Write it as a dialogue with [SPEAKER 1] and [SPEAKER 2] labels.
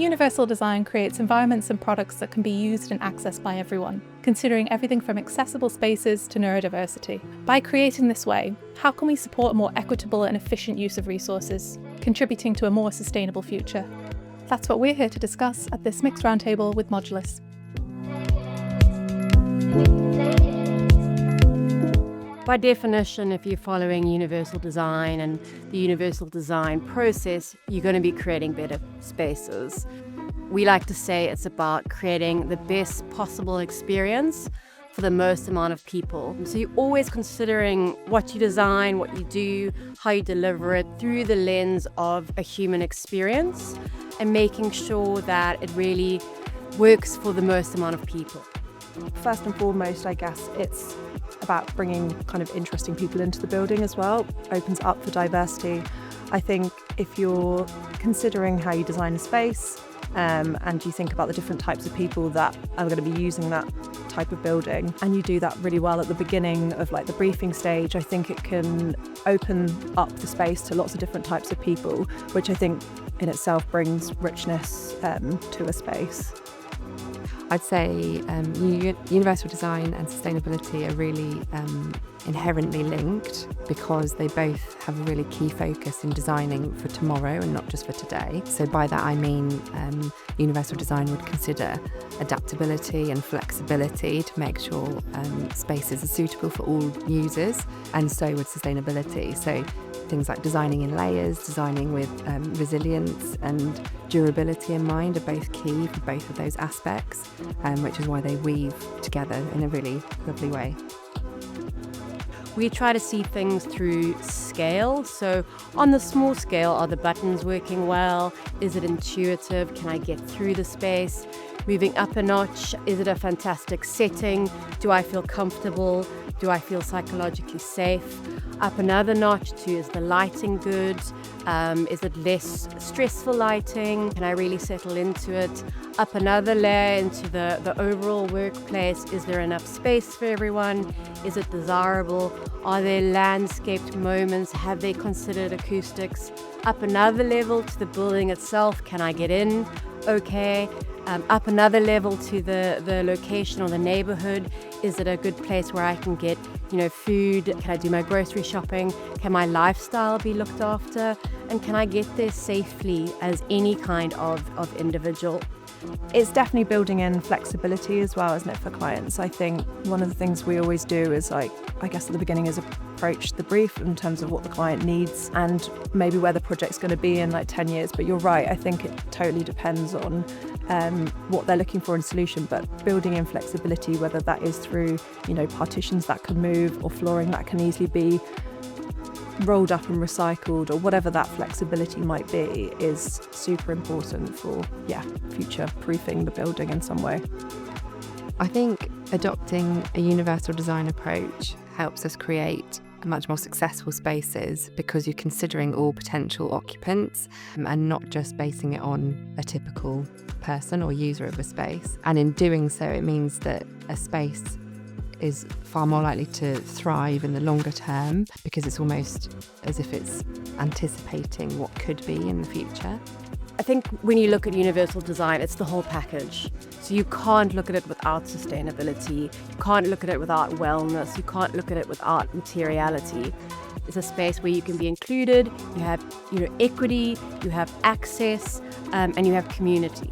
[SPEAKER 1] Universal design creates environments and products that can be used and accessed by everyone, considering everything from accessible spaces to neurodiversity. By creating this way, how can we support a more equitable and efficient use of resources, contributing to a more sustainable future? That's what we're here to discuss at this mixed roundtable with Modulyss.
[SPEAKER 2] By definition, if you're following universal design and the universal design process, you're going to be creating better spaces. We like to say it's about creating the best possible experience for the most amount of people. So you're always considering what you design, what you do, how you deliver it through the lens of a human experience and making sure that it really works for the most amount of people.
[SPEAKER 3] First and foremost, I guess it's about bringing kind of interesting people into the building as well, opens up for diversity. I think if you're considering how you design a space and you think about the different types of people that are going to be using that type of building, and you do that really well at the beginning of like the briefing stage, I think it can open up the space to lots of different types of people, which I think in itself brings richness to a space.
[SPEAKER 4] I'd say universal design and sustainability are really inherently linked because they both have a really key focus in designing for tomorrow and not just for today. So by that I mean universal design would consider adaptability and flexibility to make sure spaces are suitable for all users, and so would sustainability. So things like designing in layers, designing with resilience and durability in mind are both key for both of those aspects, which is why they weave together in a really lovely way.
[SPEAKER 2] We try to see things through scale. So on the small scale, are the buttons working well? Is it intuitive? Can I get through the space? Moving up a notch, is it a fantastic setting? Do I feel comfortable? Do I feel psychologically safe? Up another notch to, is the lighting good? Is it less stressful lighting? Can I really settle into it? Up another layer into the overall workplace. Is there enough space for everyone? Is it desirable? Are there landscaped moments? Have they considered acoustics? Up another level to the building itself. Can I get in? Okay. Up another level to the location or the neighborhood. Is it a good place where I can get, food? Can I do my grocery shopping? Can my lifestyle be looked after? And can I get there safely as any kind of individual?
[SPEAKER 3] It's definitely building in flexibility as well, isn't it, for clients? I think one of the things we always do is I guess at the beginning is approach the brief in terms of what the client needs and maybe where the project's going to be in 10 years. But you're right, I think it totally depends on what they're looking for in a solution, but building in flexibility, whether that is through, partitions that can move or flooring that can easily be rolled up and recycled, or whatever that flexibility might be, is super important for future proofing the building in some way.
[SPEAKER 4] I think adopting a universal design approach helps us create much more successful spaces because you're considering all potential occupants and not just basing it on a typical person or user of a space. And in doing so, it means that a space is far more likely to thrive in the longer term because it's almost as if it's anticipating what could be in the future.
[SPEAKER 2] I think when you look at universal design, it's the whole package. So you can't look at it without sustainability. You can't look at it without wellness. You can't look at it without materiality. It's a space where you can be included, you have equity, you have access, and you have community.